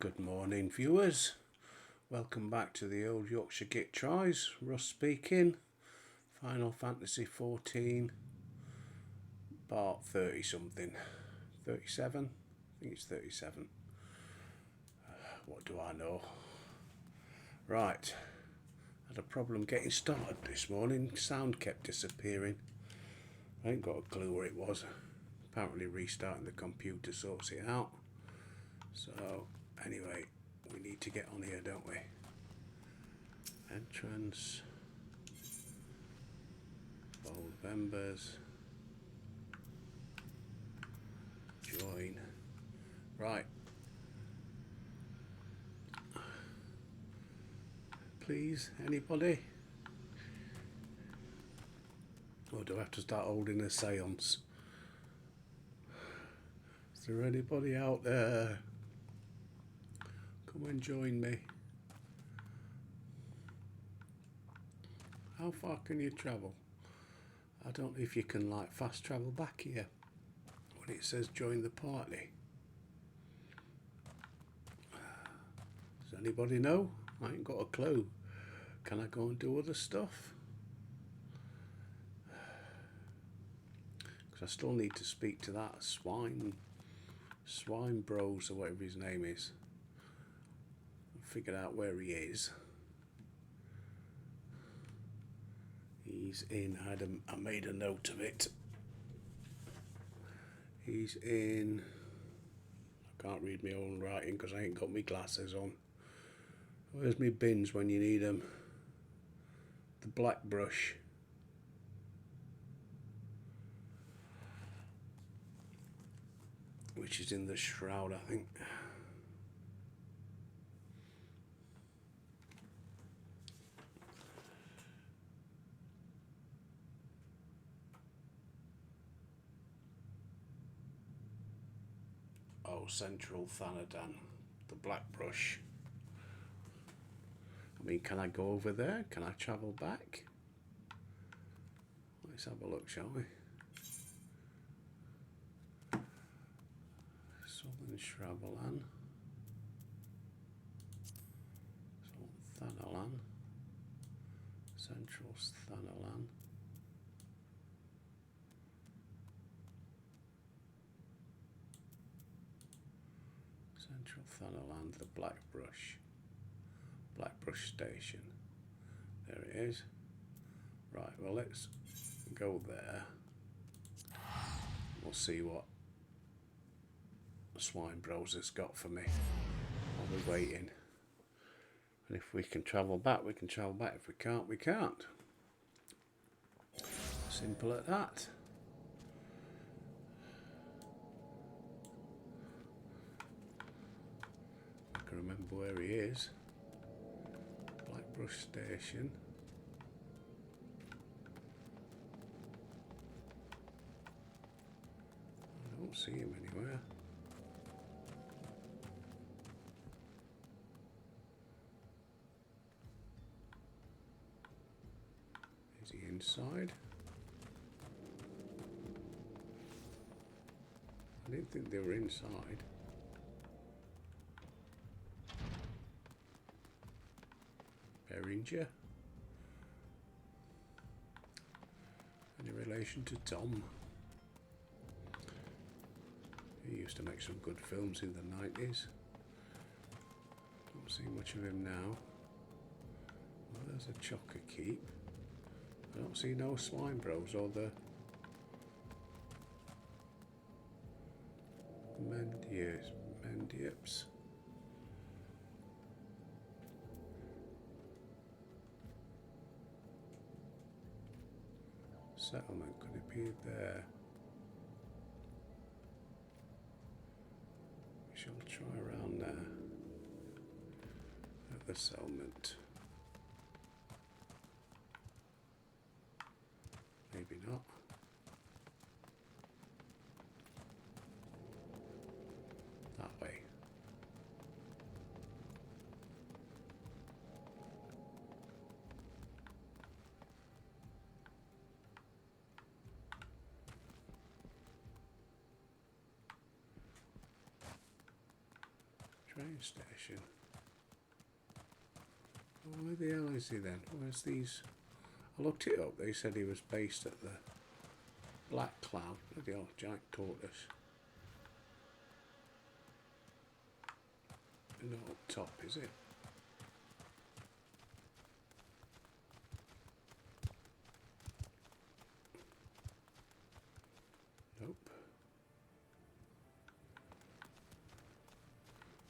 Good morning, viewers. Welcome back to the Old Yorkshire Git Tries. Russ speaking. Final Fantasy 14, part 30 something. 37? I think it's 37. What do I know? Right. Had a problem getting started this morning. Sound kept disappearing. I ain't got a clue where it was. Apparently restarting the computer sorts it out. So, anyway, we need to get on here, don't we? Entrance. Old members. Join. Right. Please, anybody? Or do I have to start holding a seance? Is there anybody out there? Come and join me. How far can you travel? I don't know if you can like fast travel back here when it says join the party. Does anybody know? I ain't got a clue. Can I go and do other stuff? Because I still need to speak to that swine bros or whatever his name is. Figured out where he is. He's in. I made a note of it. He's in. I can't read my own writing because I ain't got my glasses on. Where's my bins when you need them? The black brush. Which is in the shroud, I think. Oh, Central Thanadan. The black brush. I mean, can I go over there? Can I travel back? Let's have a look, shall we? Southern Shrabalan. Thanalan. Central Thanalan. Central Thanalan, the Black Brush. Black Brush Station. There it is. Right, well let's go there. We'll see what the Swine Bros has got for me while we're waiting. And if we can travel back, we can travel back. If we can't, we can't. Simple as that. I can remember where he is. Blackbrush Station. I don't see him anywhere. Is he inside? I didn't think they were inside. Beringer? Any relation to Tom? He used to make some good films in the 90s. Don't see much of him now. Well, there's a Chocker Keep. I don't see no Swine Bros or the Mendieps. Settlement, could it be there? We shall try around there at the settlement. Maybe not. That way. train station. Oh, where the hell is he then? Where's these? I looked it up. They said he was based at the Black Cloud. Bloody hell, giant tortoise. Not up top, is it? Nope.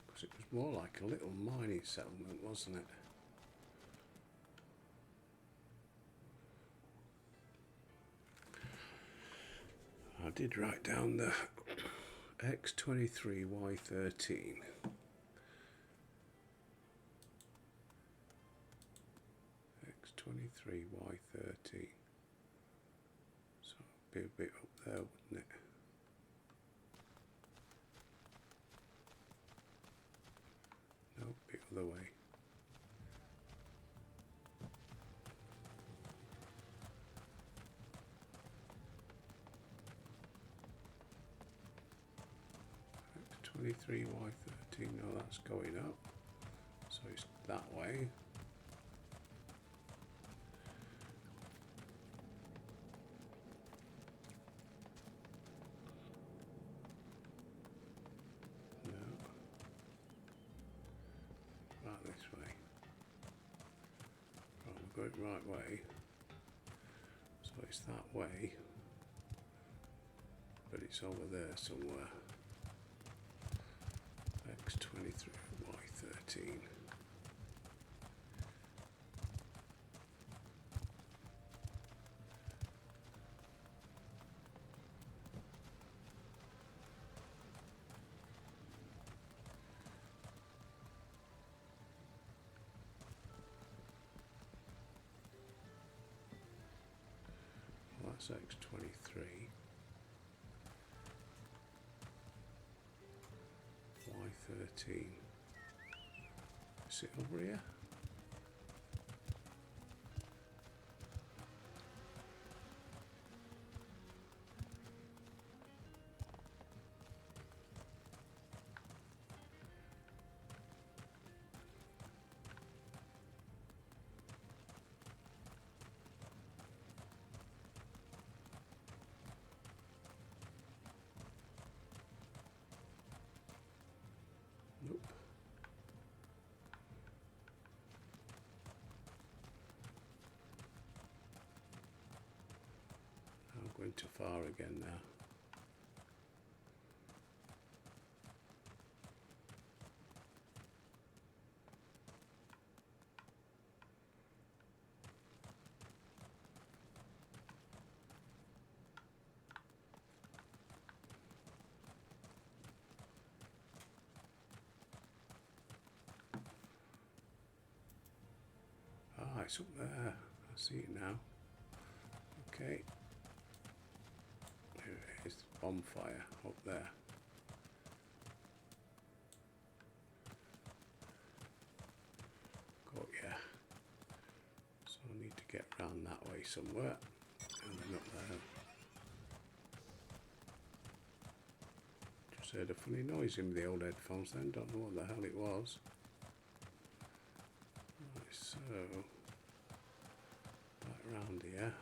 Because it was more like a little mining settlement, wasn't it? I did write down the X23Y13. X23Y13. So it'd be a bit up there, wouldn't it? No, bit other way. X23Y13, no, that's going up. So it's that way. Right way, so it's that way, but it's over there somewhere. X23Y13. That's X23. Y13. Is it over here? Nope. I'm going too far again now. Ah, it's up there. I see it now. Okay. There it is. Bonfire up there. Got ya. So I need to get round that way somewhere. And then up there. Just heard a funny noise in the old headphones then. Don't know what the hell it was. Right, so back round here.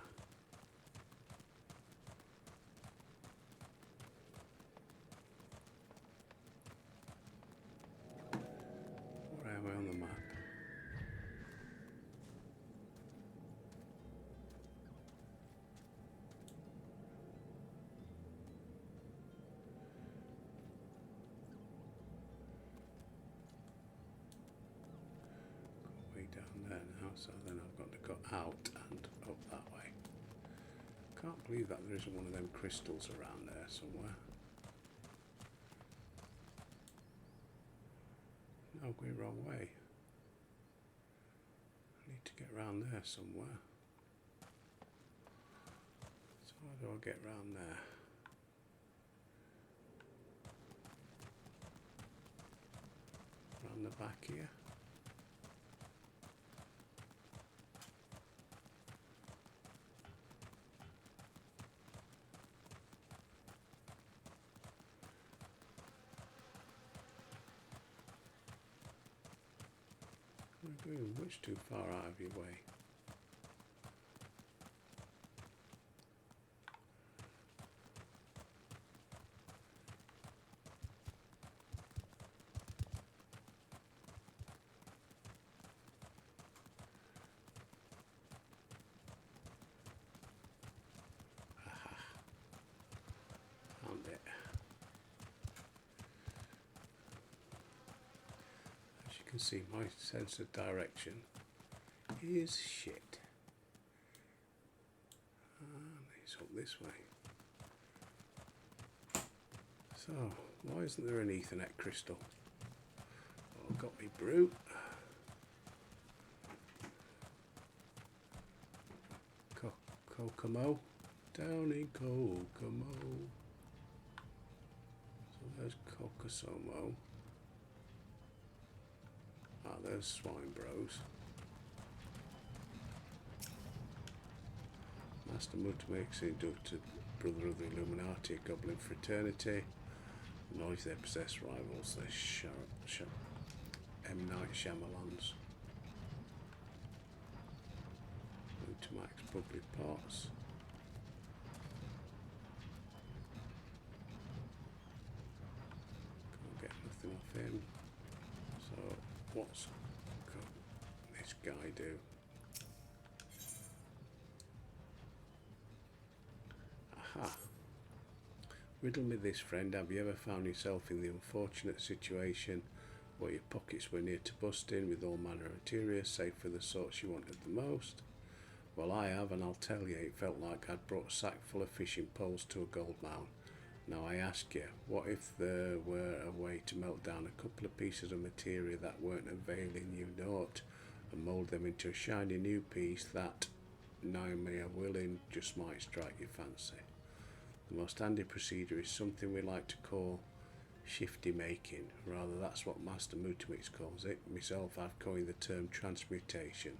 Where am I on the map? Way down there now, so then I've got to go out and up that way. Can't believe that there isn't one of them crystals around there somewhere. No, going wrong way. I need to get round there somewhere. So how do I get round there? Round the back here. Ooh, much too far out of your way. Found it. As you can see, my sense of direction is shit. It's up this way. So, why isn't there an Ethernet crystal? Oh, got me brute. Kokomo. Down in Kokomo. So there's Kokosomo. Ah, there's Swine Bros. Master Mutamix, inducted brother of the Illuminati, Goblin Fraternity. Knowledge they possess rivals, the M. Night Shyamalans. Mutamax Bubbly Pots. Can't get nothing off him. So what's this guy do? Aha. Riddle me this, friend. Have you ever found yourself in the unfortunate situation where your pockets were near to busting with all manner of materia, save for the sorts you wanted the most? Well, I have, and I'll tell you, it felt like I'd brought a sack full of fishing poles to a gold mine. Now I ask you, what if there were a way to melt down a couple of pieces of materia that weren't availing you naught, and mould them into a shiny new piece that, now me a willing, just might strike your fancy? The most handy procedure is something we like to call shifty making. Rather, that's what Master Mutamix calls it. Myself, I've coined the term transmutation,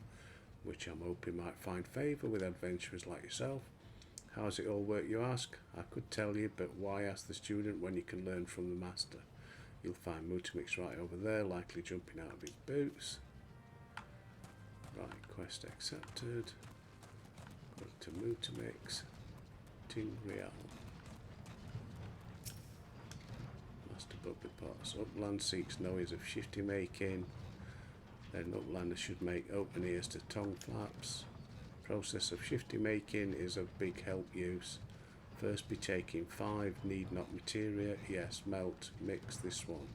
which I'm hoping might find favour with adventurers like yourself. How does it all work, you ask? I could tell you, but why ask the student when you can learn from the master? You'll find Mutamix right over there, likely jumping out of his boots. Right, quest accepted. Go to Mutamix. Tingreal. Master Bubbly Pots. Upland seeks knowledge of shifty making. Then Uplander should make open ears to tongue flaps. Process of shifty making is of big help use. First be taking 5 need not materia. Yes, melt, mix this one.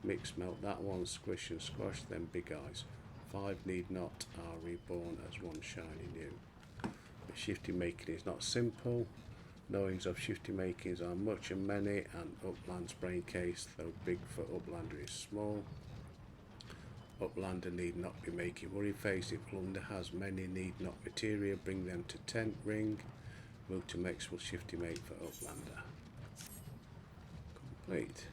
Mix, melt that one, squish and squash, then big eyes. 5 need not are reborn as one shiny new. But shifty making is not simple. Knowings of shifty makings are much and many, and Upland's brain case, though big for Uplander, is small. Uplander need not be making worry face. If Uplander has many need not materia, bring them to tent ring. Mutamix will shifty make for Uplander. Complete.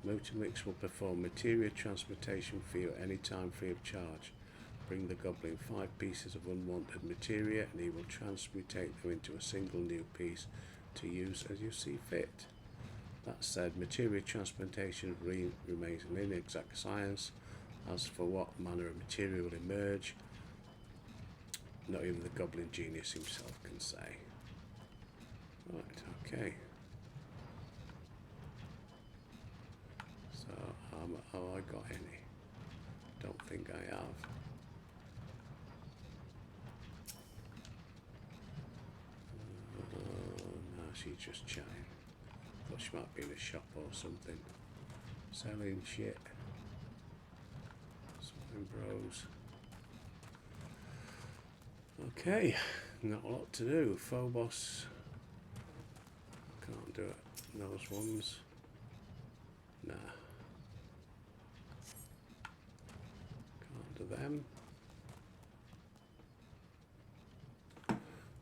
Mutamix will perform materia transmutation for you at any time free of charge. Bring the goblin 5 pieces of unwanted materia and he will transmutate them into a single new piece to use as you see fit. That said, materia transmutation remains an inexact science. As for what manner of materia will emerge, not even the goblin genius himself can say. Right, okay. So, have I got any? Don't think I have. No, she's just chatting. Thought she might be in a shop or something. Selling shit. Swine Bros. Okay, not a lot to do. Phobos. Can't do it. Those ones. Nah. Can't do them.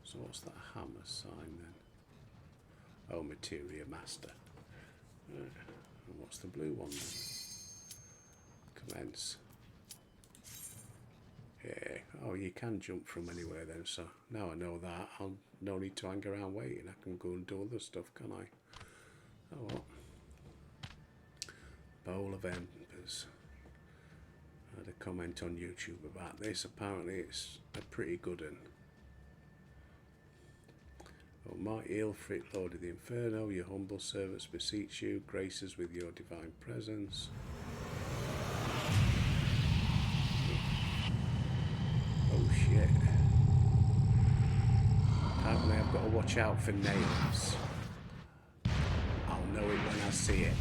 So what's that hammer sign then? Oh, Materia Master. And what's the blue one then? Commence. Yeah. Oh, you can jump from anywhere then, so now I know that. I'll no need to hang around waiting. I can go and do other stuff, can I? Oh well. Bowl of Embers. had a comment on YouTube about this. Apparently it's a pretty good one. O mighty Ilfric, Lord of the Inferno, your humble servants beseech you, grace us with your divine presence. Oh shit. Apparently I've got to watch out for nails. I'll know it when I see it.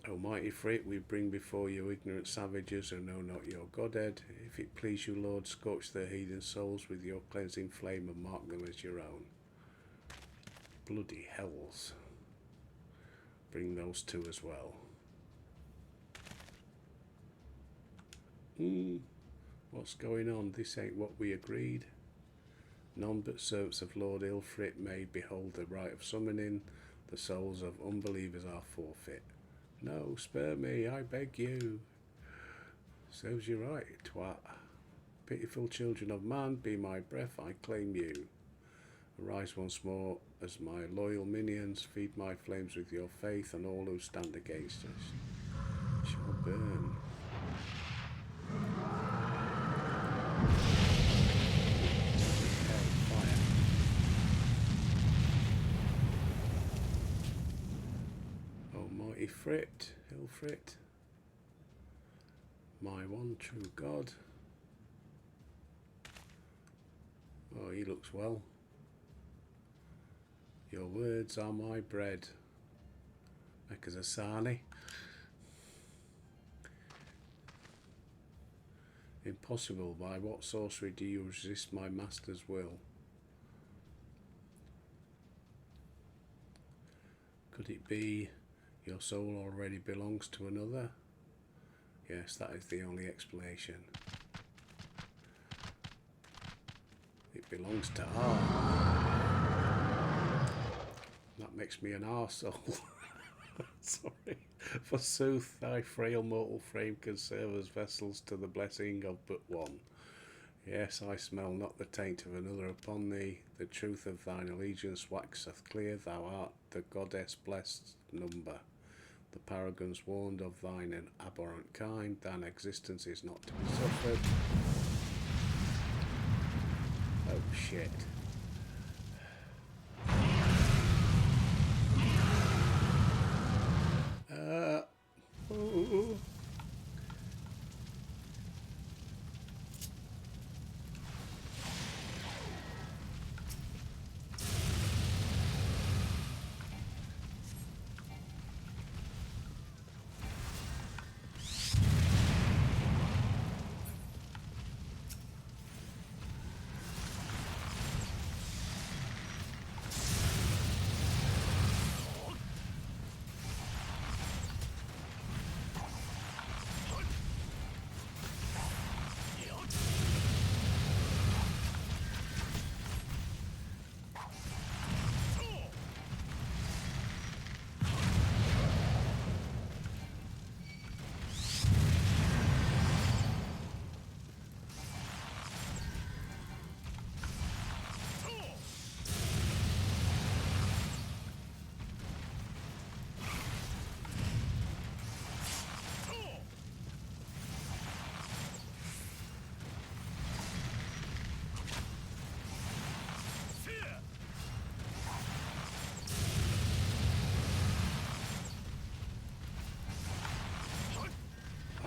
Almighty Frit, we bring before you ignorant savages who know not your Godhead. If it please you, Lord, scorch their heathen souls with your cleansing flame and mark them as your own. Bloody hells. Bring those two as well. What's going on? This ain't what we agreed. None but servants of Lord Ilfric may behold the right of summoning. The souls of unbelievers are forfeit. No, spare me, I beg you. Serves you right, twat. Pitiful children of man, be my breath, I claim you. Arise once more as my loyal minions, feed my flames with your faith, and all who stand against us shall burn. Hellfire. Almighty Frit, Ilfric, my one true God. Oh, he looks well. Your words are my bread. Mekazasani. Impossible. By what sorcery do you resist my master's will? Could it be your soul already belongs to another? Yes, that is the only explanation. It belongs to R. That makes me an arsehole. Sorry. Forsooth, thy frail mortal frame can serve as vessels to the blessing of but one. Yes, I smell not the taint of another upon thee. The truth of thine allegiance waxeth clear. Thou art the goddess blessed number. The paragons warned of thine an abhorrent kind. Thine existence is not to be suffered. Oh shit. Ooh.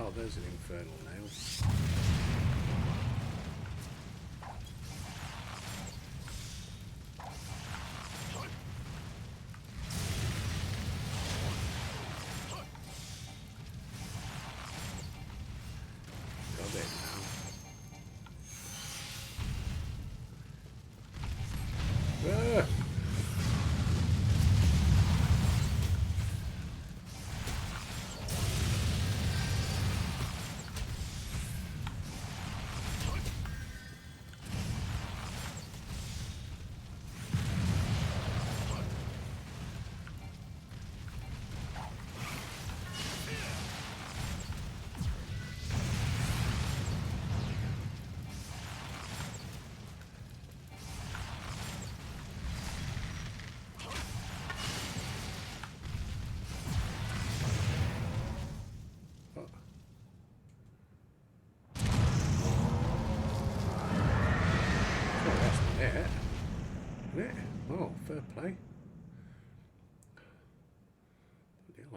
Oh, there's an infernal nail. Got it now. Ah!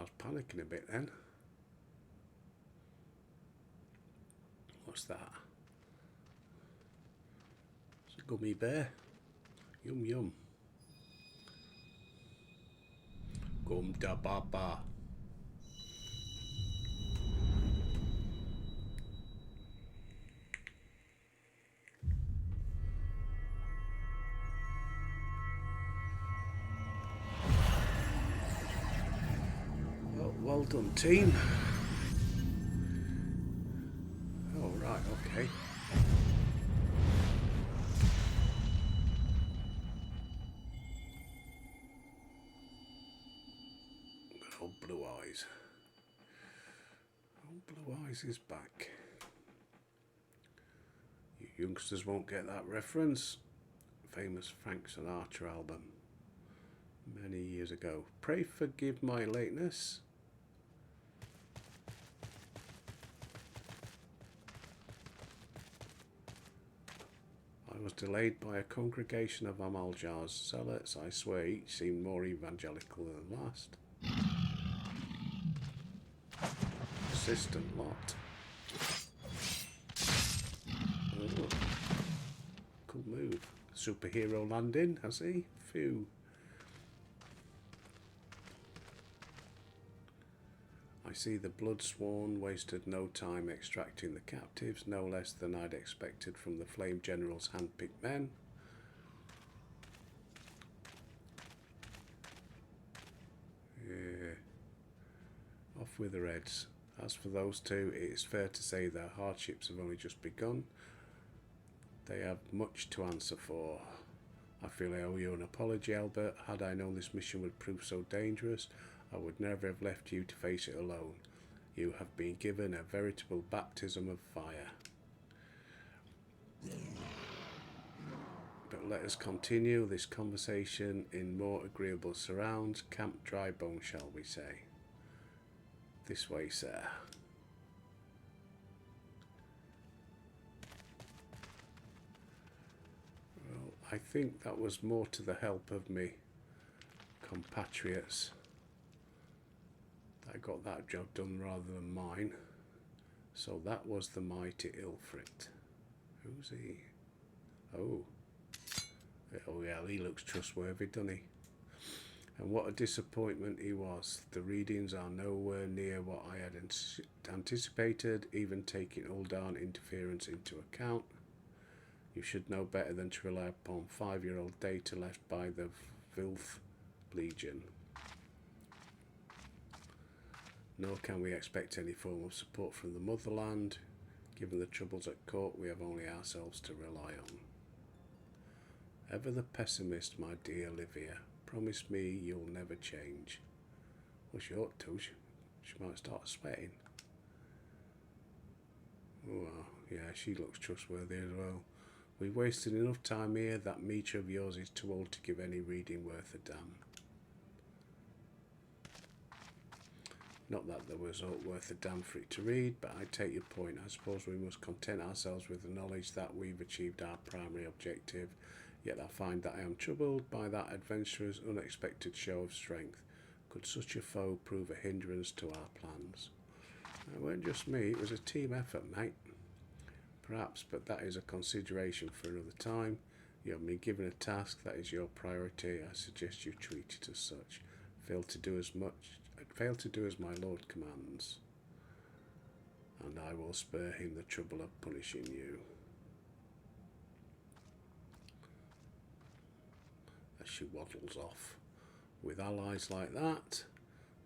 was panicking a bit then. What's that? It's a gummy bear. Yum yum. Gum da baba. Well done, team. Oh, right, okay. Good old Blue Eyes. Old Blue Eyes is back. You youngsters won't get that reference. Famous Frank Sinatra album. Many years ago. Pray forgive my lateness. I was delayed by a congregation of Amaljar's zealots. I swear each seemed more evangelical than the last. Persistent lot. Oh, cool move. Superhero landing, has he? Phew. I see the blood sworn wasted no time extracting the captives, no less than I'd expected from the Flame General's hand-picked men. Yeah. Off with the Reds. As for those two, it is fair to say their hardships have only just begun. They have much to answer for. I feel I owe you an apology, Albert. Had I known this mission would prove so dangerous, I would never have left you to face it alone. You have been given a veritable baptism of fire. But let us continue this conversation in more agreeable surrounds. Camp Drybone, shall we say? This way, sir. Well, I think that was more to the help of me compatriots. I got that job done rather than mine. So that was the mighty Ilfrit. Who's he? Oh. Oh yeah, he looks trustworthy, doesn't he? And what a disappointment he was. The readings are nowhere near what I had anticipated, even taking Uldan interference into account. You should know better than to rely upon 5-year-old data left by the Vilth Legion. Nor can we expect any form of support from the motherland. Given the troubles at court, we have only ourselves to rely on. Ever the pessimist, my dear Livia. Promise me you'll never change. Well, she ought to. She might start sweating. Oh, yeah, she looks trustworthy as well. We've wasted enough time here. That meter of yours is too old to give any reading worth a damn. Not that there was aught worth a damn for it to read, but I take your point. I suppose we must content ourselves with the knowledge that we've achieved our primary objective, yet I find that I am troubled by that adventurer's unexpected show of strength. Could such a foe prove a hindrance to our plans? It weren't just me, it was a team effort, mate. Perhaps, but that is a consideration for another time. You have been given a task that is your priority. I suggest you treat it as such. Fail to do as my lord commands, and I will spare him the trouble of punishing you. As she waddles off. With allies like that,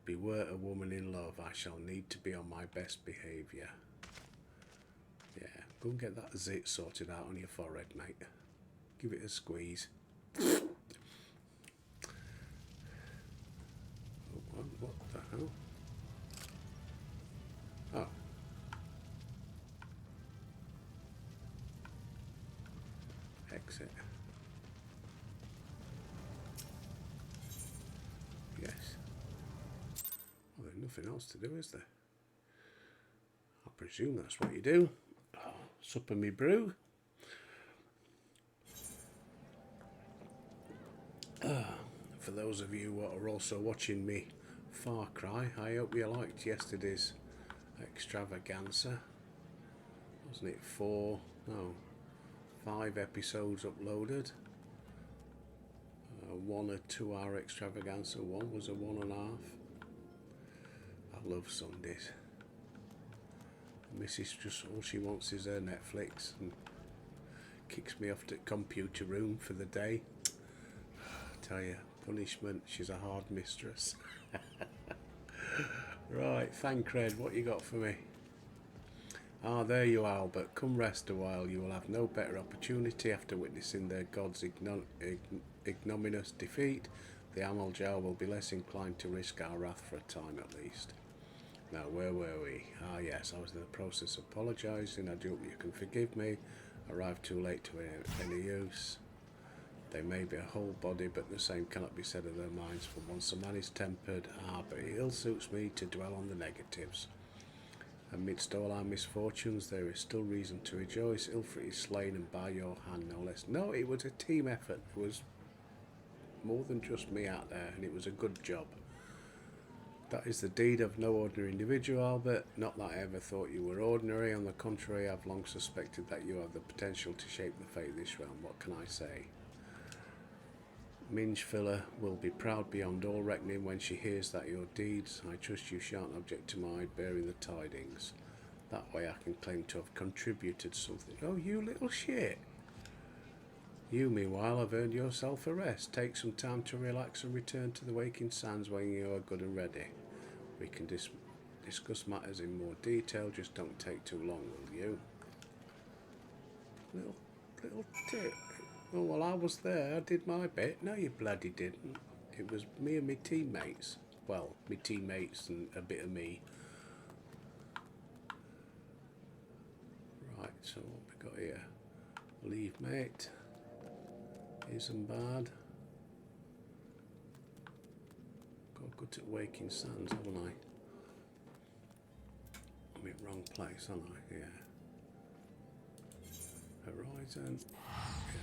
beware a woman in love. I shall need to be on my best behaviour. Yeah, go and get that zit sorted out on your forehead, mate. Give it a squeeze. What the hell? Oh. Exit. Yes. Well, there's nothing else to do, is there? I presume that's what you do. Oh, supper me brew. For those of you who are also watching me Far Cry. I hope you liked yesterday's extravaganza. Wasn't it 5 episodes uploaded? 1 or 2 hour extravaganza, one was a 1.5. I love Sundays. Mrs. just all she wants is her Netflix and kicks me off to the computer room for the day. I tell you, punishment, she's a hard mistress. Right, Thancred, what you got for me? Ah, there you are, Albert. Come rest a while. You will have no better opportunity after witnessing their god's ignominious defeat. The Amaljar will be less inclined to risk our wrath for a time at least. Now, where were we? Ah, yes, I was in the process of apologising. I do hope you can forgive me. Arrived too late to any use. They may be a whole body, but the same cannot be said of their minds. For once a man is tempered, but it ill suits me to dwell on the negatives. Amidst all our misfortunes, there is still reason to rejoice. Ilfrith is slain, and by your hand, no less. No, it was a team effort. It was more than just me out there, and it was a good job. That is the deed of no ordinary individual, Albert. Not that I ever thought you were ordinary. On the contrary, I've long suspected that you have the potential to shape the fate of this realm. What can I say? Minchfiller will be proud beyond all reckoning when she hears that your deeds. I trust you shan't object to my bearing the tidings. That way I can claim to have contributed something. Oh, you little shit. You, meanwhile, have earned yourself a rest. Take some time to relax and return to the Waking Sands when you are good and ready. We can discuss matters in more detail. Just don't take too long, will you? Little tip. Oh, well, I was there. I did my bit. No, you bloody didn't. It was me and my teammates. Well, my teammates and a bit of me. Right, so what we got here? Leave, mate. Isambard. Got good at Waking Sands, haven't I? I'm in the wrong place, aren't I? Yeah. Horizon.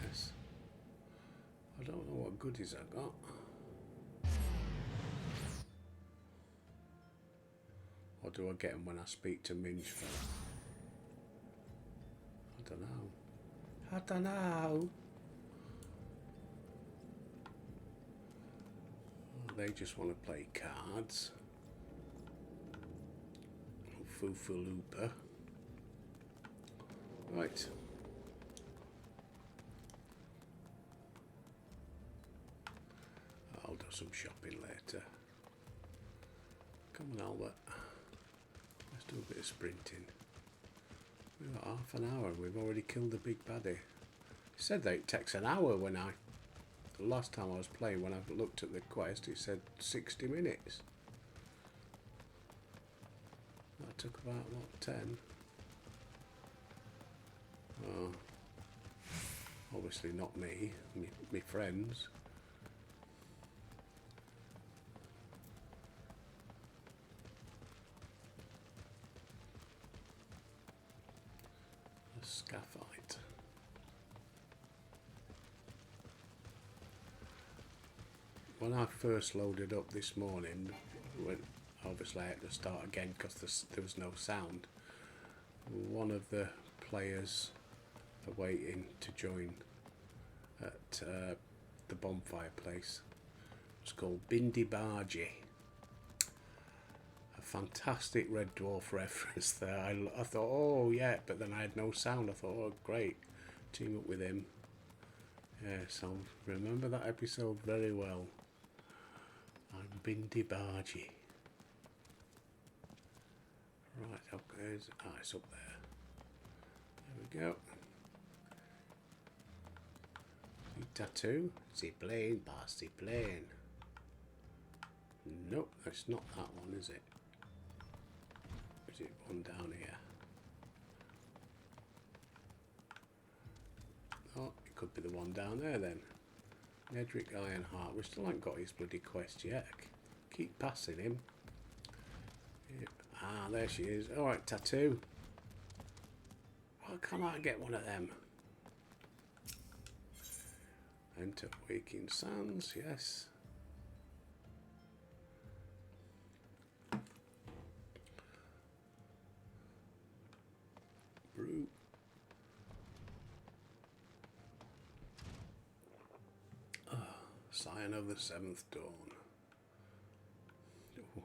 Yes. I don't know what goodies I got. Or do I get them when I speak to Minchfeld? I don't know. I don't know. They just want to play cards. Foofalooper. Right. I'll do some shopping later. Come on, Albert. Let's do a bit of sprinting. We've got half an hour. We've already killed the big baddie. It said that it takes an hour when the last time I was playing, when I looked at the quest, it said 60 minutes. That took about, what, 10? Oh, obviously not me, me friends. A Scaphite. When I first loaded up this morning, when obviously I had to start again because there was no sound, one of the players waiting to join at the bonfire place was called Bindi Barji. A fantastic Red Dwarf reference there. I thought, oh yeah, but then I had no sound. I thought, oh great, team up with him. Yes, I'll remember that episode very well. I'm Bindi Barji. Right, okay, it's up there. There we go. Tattoo. Is he playing? Past he playing? Nope, that's not that one, is it? Is it one down here? Oh, it could be the one down there then. Nedrick Ironheart. We still haven't got his bloody quest yet. Keep passing him. Yep. Ah, there she is. Alright, Tattoo. Why can't I get one of them? Enter Waking Sands, yes. Scion of the Seventh Dawn. Ooh.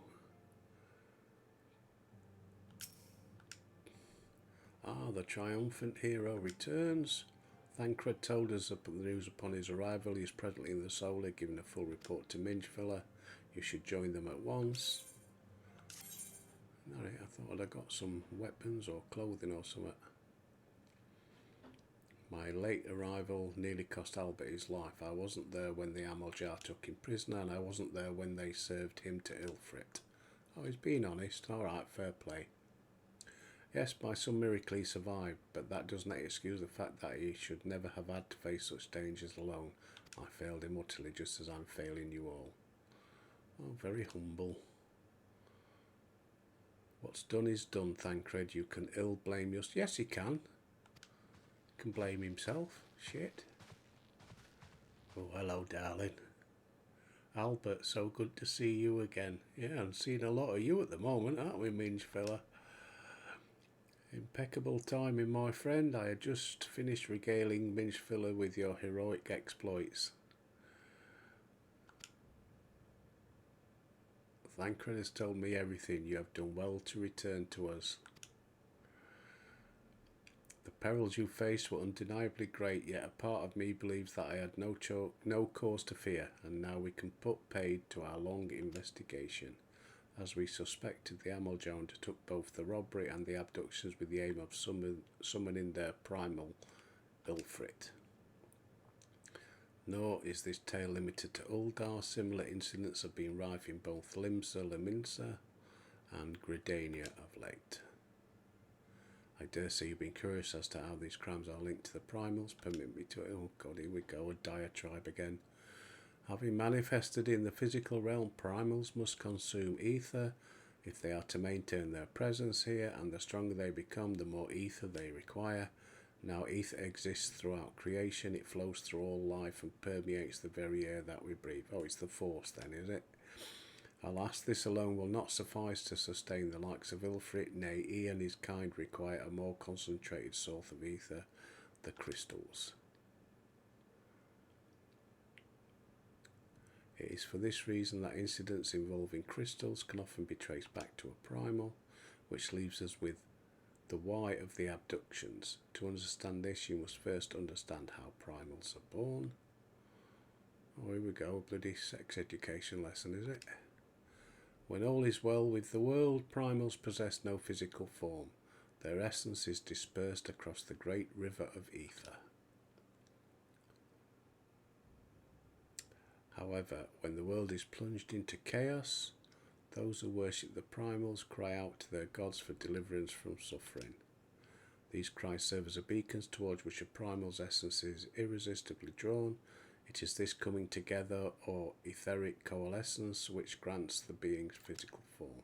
Ah, the triumphant hero returns. Thancred told us the news upon his arrival. He is presently in the Solar, giving a full report to Minchvilla. You should join them at once. Alright, I thought I'd got some weapons or clothing or something. My late arrival nearly cost Albert his life. I wasn't there when the Amaljar took him prisoner, and I wasn't there when they served him to Ilfrit. Oh, he's being honest. Alright, fair play. Yes, by some miracle he survived, but that does not excuse the fact that he should never have had to face such dangers alone. I failed him utterly, just as I'm failing you all. Oh, very humble. What's done is done, Thancred. You can ill blame yourself. Yes, he can. He can blame himself. Shit. Oh, hello, darling. Albert, so good to see you again. Yeah, I'm seeing a lot of you at the moment, aren't we, Minge fella? Impeccable timing, my friend. I had just finished regaling Minchvilla with your heroic exploits. Thancred has told me everything. You have done well to return to us. The perils you faced were undeniably great, yet a part of me believes that I had no cause to fear, and now we can put paid to our long investigation. As we suspected, the Amaljar undertook both the robbery and the abductions with the aim of summoning their primal Ilfrit. Nor is this tale limited to Uldar. Similar incidents have been rife in both Limsa, Leminsa and Gridania of late. I dare say you've been curious as to how these crimes are linked to the primals. Permit me to... Oh God, here we go, a diatribe again. Having manifested in the physical realm, primals must consume ether if they are to maintain their presence here, and the stronger they become, the more ether they require. Now ether exists throughout creation. It flows through all life and permeates the very air that we breathe. Oh, it's the Force then, is it? Alas, this alone will not suffice to sustain the likes of Ilfrit. Nay, he and his kind require a more concentrated source of ether, the crystals. It is for this reason that incidents involving crystals can often be traced back to a primal, which leaves us with the why of the abductions. To understand this, you must first understand how primals are born. Oh, here we go, a bloody sex education lesson, is it? When all is well with the world, primals possess no physical form. Their essence is dispersed across the great river of ether. However, when the world is plunged into chaos, those who worship the primals cry out to their gods for deliverance from suffering. These cries serve as a beacons towards which a primal's essence is irresistibly drawn. It is this coming together or etheric coalescence which grants the being's physical form.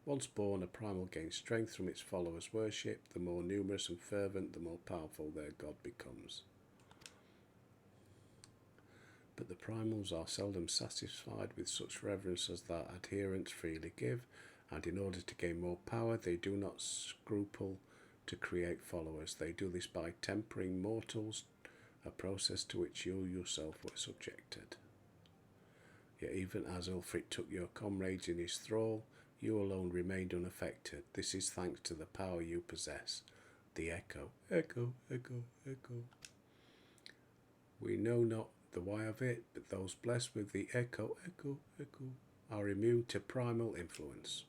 Once born, a primal gains strength from its followers' worship. The more numerous and fervent, the more powerful their god becomes. But the primals are seldom satisfied with such reverence as their adherents freely give, and in order to gain more power, they do not scruple to create followers. They do this by tempering mortals, a process to which you yourself were subjected. Yet even as Ilfrit took your comrades in his thrall, you alone remained unaffected. This is thanks to the power you possess. The echo, echo, echo, echo. We know not the why of it, but those blessed with the echo, echo, echo, are immune to primal influence.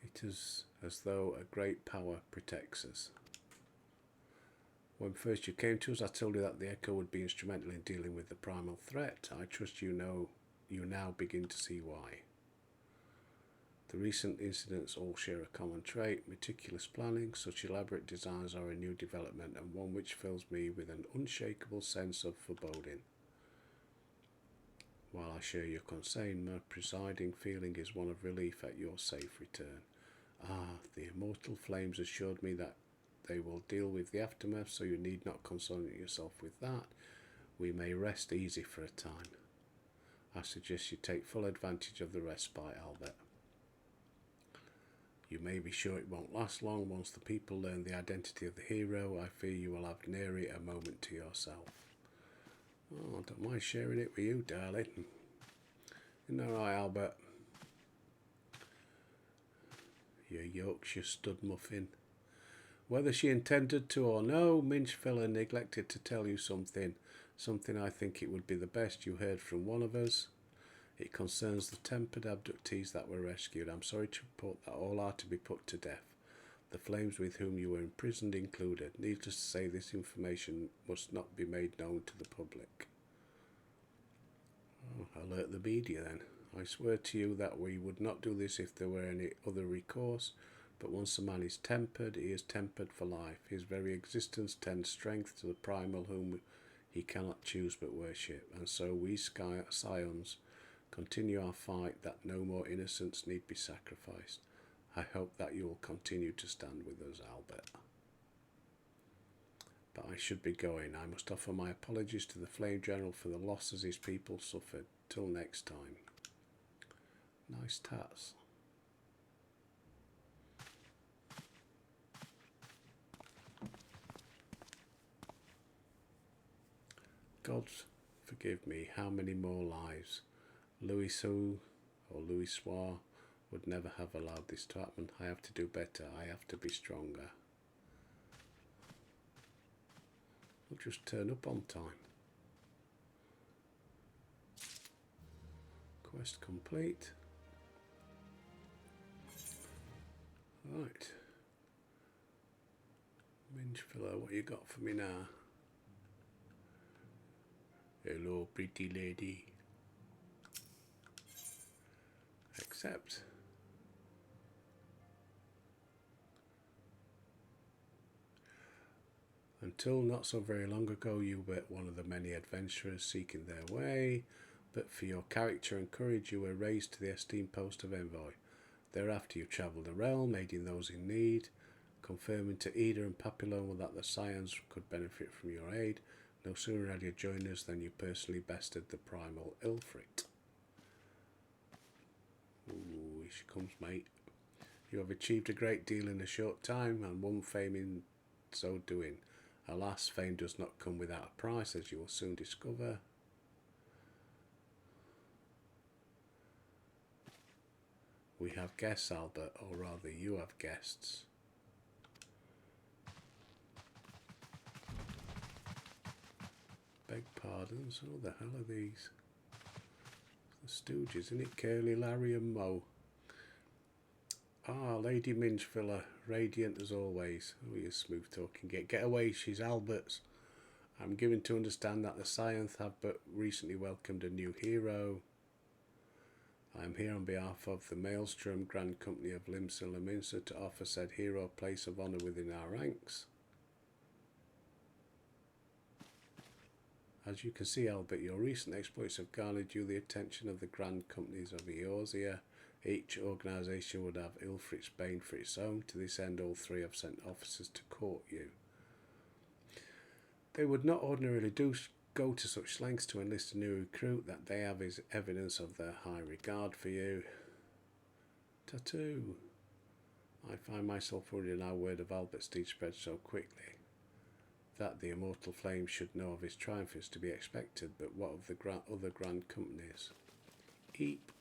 It is as though a great power protects us. When first you came to us, I told you that the echo would be instrumental in dealing with the primal threat. I trust you now begin to see why. The recent incidents all share a common trait: meticulous planning. Such elaborate designs are a new development, and one which fills me with an unshakable sense of foreboding. While I share your concern, my presiding feeling is one of relief at your safe return. Ah, the immortal flames assured me that they will deal with the aftermath, so you need not concern yourself with that. We may rest easy for a time. I suggest you take full advantage of the respite, Albert. You may be sure it won't last long. Once the people learn the identity of the hero, I fear you will have nary a moment to yourself. Oh, I don't mind sharing it with you, darling. Isn't that right, Albert? You Yorkshire stud muffin. Whether she intended to or no, Minchfiller neglected to tell you something. Something I think it would be the best you heard from one of us. It concerns the tempered abductees that were rescued. I'm sorry to report that all are to be put to death. The flames with whom you were imprisoned included. Needless to say, this information must not be made known to the public. Oh, alert the media then. I swear to you that we would not do this if there were any other recourse, but once a man is tempered, he is tempered for life. His very existence tends strength to the primal whom he cannot choose but worship, and so we scions continue our fight that no more innocents need be sacrificed. I hope that you will continue to stand with us, Albert. But I should be going. I must offer my apologies to the Flame General for the losses his people suffered. Till next time. Nice tats. God forgive me, how many more lives? Louis Sou or Louis Soir would never have allowed this to happen. I have to do better. I have to be stronger. I'll just turn up on time. Quest complete. Right. Minchfiller, what you got for me now? Hello, pretty lady. Accept. Until not so very long ago, you were one of the many adventurers seeking their way, but for your character and courage, you were raised to the esteemed post of envoy. Thereafter, you travelled the realm, aiding those in need, confirming to Ida and Papillon that the scions could benefit from your aid. No sooner had you joined us than you personally bested the primal Ilfrit. Ooh, here she comes, mate. You have achieved a great deal in a short time, and won fame in so doing. Alas, fame does not come without a price, as you will soon discover. We have guests, Albert, or rather you have guests. Beg pardons, who the hell are these? The Stooges, isn't it? Curly, Larry and Moe. Ah, Lady Minchfiller, radiant as always. Oh, you smooth talking. Get away, she's Albert's. I'm given to understand that the Scions have but recently welcomed a new hero. I am here on behalf of the Maelstrom Grand Company of Limsa Lominsa to offer said hero a place of honour within our ranks. As you can see, Albert, your recent exploits have garnered you the attention of the Grand Companies of Eorzea. Each organisation would have Ilfrit's bane for its own. To this end, all three have sent officers to court you. They would not ordinarily go to such lengths to enlist a new recruit. That they have is evidence of their high regard for you. Tattoo. I find myself worried now word of Albert's deed spread so quickly. That the immortal flame should know of his triumph is to be expected, but what of the other grand companies? Eep.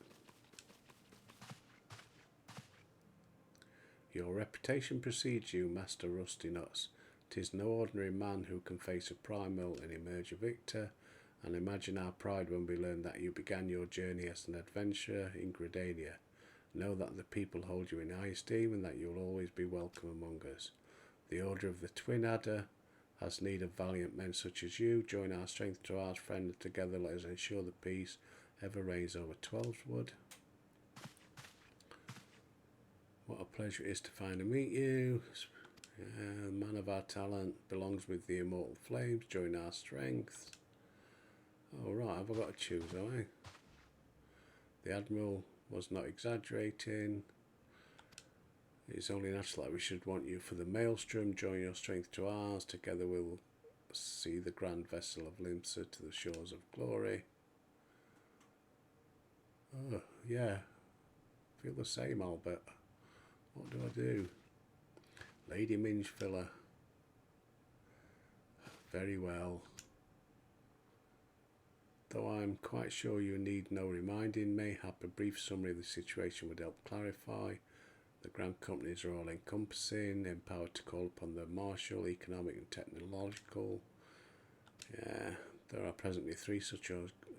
Your reputation precedes you, Master Rusty Nuts. 'Tis no ordinary man who can face a primal and emerge a victor, and imagine our pride when we learn that you began your journey as an adventurer in Gridania. Know that the people hold you in high esteem and that you will always be welcome among us. The Order of the Twin Adder has need of valiant men such as you. Join our strength to ours, friend, and together let us ensure that peace ever reigns over Twelveswood. What a pleasure it is to finally meet you. Man of our talent belongs with the immortal flames. Join our strength. Oh right, have I got to choose, have I? The Admiral was not exaggerating. It's only natural that we should want you for the Maelstrom. Join your strength to ours. Together we'll see the grand vessel of Limsa to the shores of glory. Oh, yeah. Feel the same, Albert. What do I do? Lady Minchfiller. Very well. Though I'm quite sure you need no reminding, mayhap a brief summary of the situation would help clarify. The grant companies are all encompassing, empowered to call upon the martial, economic and technological. Yeah, there are presently 3 such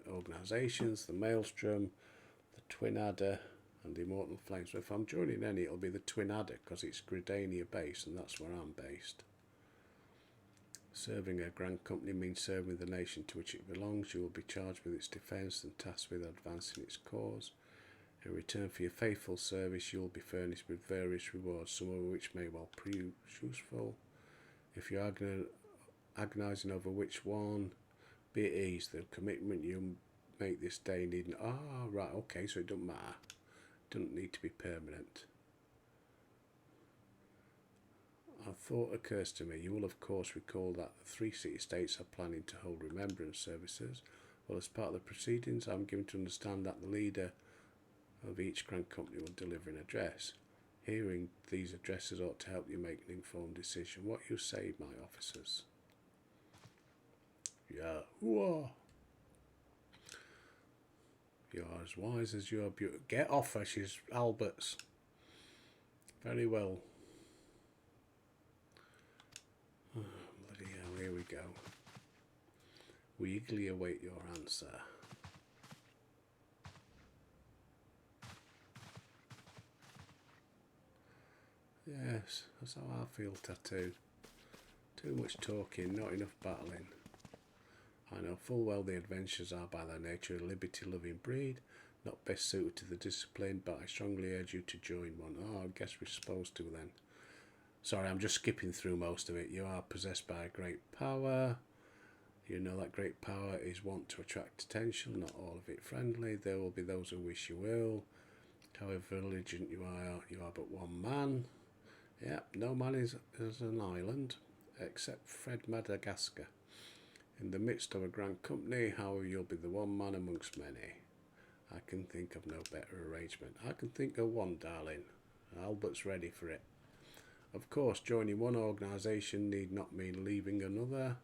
organisations, the Maelstrom, the Twin Adder and the Immortal Flames. So if I'm joining any, it'll be the Twin Adder because it's Gridania based and that's where I'm based. Serving a grant company means serving the nation to which it belongs. You will be charged with its defence and tasked with advancing its cause. In return for your faithful service, you will be furnished with various rewards, some of which may well prove useful. If you're agonising over which one, be at ease. The commitment you make this day needn't. Right, okay, so it doesn't matter. It doesn't need to be permanent. A thought occurs to me. You will, of course, recall that the 3 city-states are planning to hold remembrance services. Well, as part of the proceedings, I'm given to understand that the leader of each grant company will deliver an address. Hearing these addresses ought to help you make an informed decision. What you say, my officers? Yeah. Whoa. You are as wise as you are beautiful. Get off her, she's Albert's. Very well. Oh, bloody hell, here we go. We eagerly await your answer. Yes, that's how I feel, Tattoo. Too much talking, not enough battling. I know full well the adventurers are by their nature a liberty-loving breed, not best suited to the discipline, but I strongly urge you to join one. Oh, I guess we're supposed to then. Sorry, I'm just skipping through most of it. You are possessed by a great power. You know that great power is wont to attract attention, not all of it friendly. There will be those who wish you ill. However vigilant you are but one man. Yep, no man is an island, except Fred Madagascar. In the midst of a grand company, however, you'll be the one man amongst many. I can think of no better arrangement. I can think of one, darling. Albert's ready for it. Of course, joining one organisation need not mean leaving another.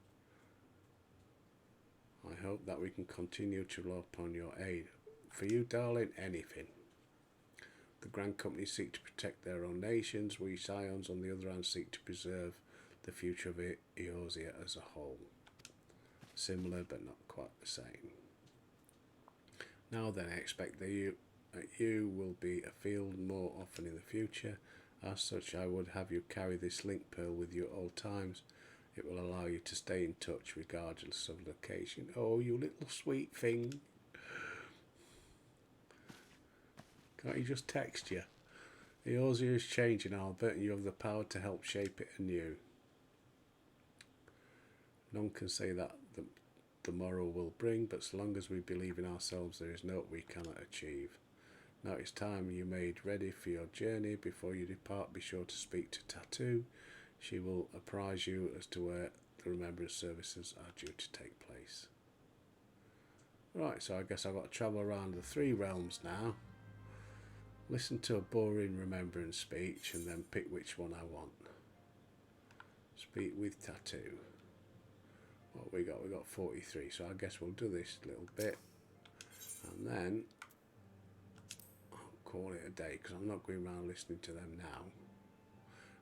I hope that we can continue to rely upon your aid. For you, darling, anything. The grand companies seek to protect their own nations. We Scions, on the other hand, seek to preserve the future of Eorzea as a whole. Similar, but not quite the same. Now then, I expect that you will be afield more often in the future. As such, I would have you carry this link pearl with you at all times. It will allow you to stay in touch regardless of location. Oh, you little sweet thing. Can't he just text you? Eorzea is changing, Albert, and you have the power to help shape it anew. None can say that the morrow will bring, but so long as we believe in ourselves, there is naught we cannot achieve. Now it's time you made ready for your journey. Before you depart, be sure to speak to Tattoo. She will apprise you as to where the remembrance services are due to take place. Right, so I guess I've got to travel around the 3 realms now. Listen to a boring remembrance speech and then pick which one I want. Speak with Tattoo. What we got? We got 43, so I guess we'll do this little bit and then I'll call it a day because I'm not going around listening to them now.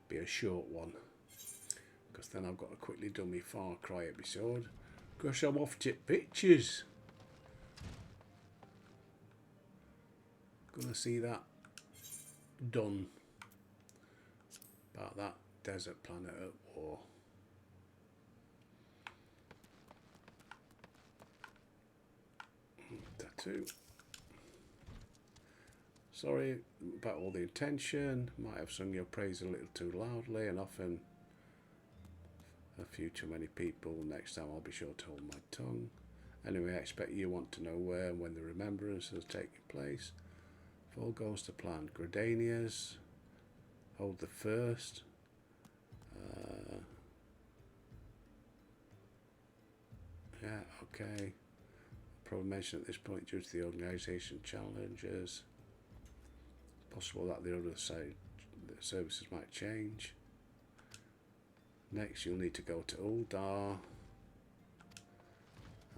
Be a short one because then I've got to quickly do my Far Cry episode. Gosh, I'm off to pictures. Gonna see that done about that desert planet at war. Tattoo. Sorry about all the attention. Might have sung your praise a little too loudly and often a few too many people. Next time I'll be sure to hold my tongue. Anyway, I expect you want to know where and when the remembrance has taken place. If all goes to plan, Gridania's hold the first. Yeah, okay. Probably mentioned at this point due to the organisation challenges. Possible that the other side the services might change. Next, you'll need to go to Uldar.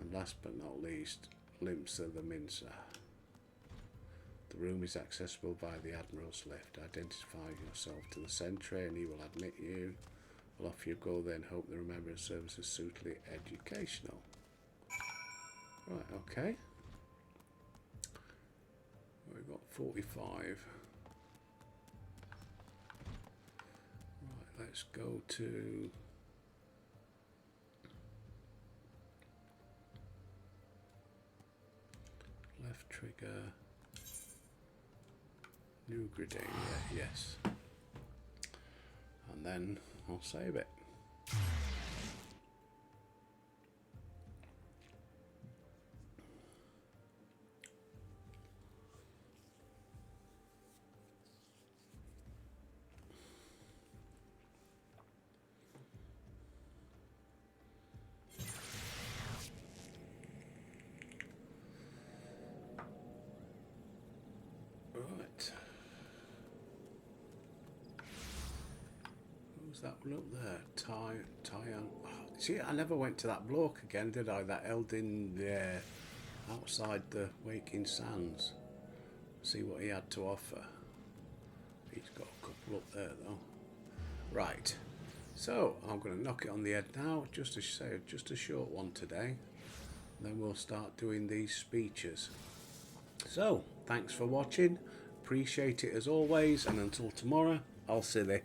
And last but not least, Limsa the Mincer. The room is accessible by the Admiral's lift. Identify yourself to the sentry and he will admit you. Well, off you go then. Hope the remembrance service is suitably educational. Right, okay. We've got 45. Right, let's go to... left trigger. New Gridania, yes. And then I'll save it. Right. Who's that one up there? Tyan. Oh, see, I never went to that bloke again, did I? That Eldin there, outside the Waking Sands. See what he had to offer. He's got a couple up there though. Right. So I'm going to knock it on the head now. Just to say, just a short one today. Then we'll start doing these speeches. So, thanks for watching. Appreciate it as always. And until tomorrow, I'll see you.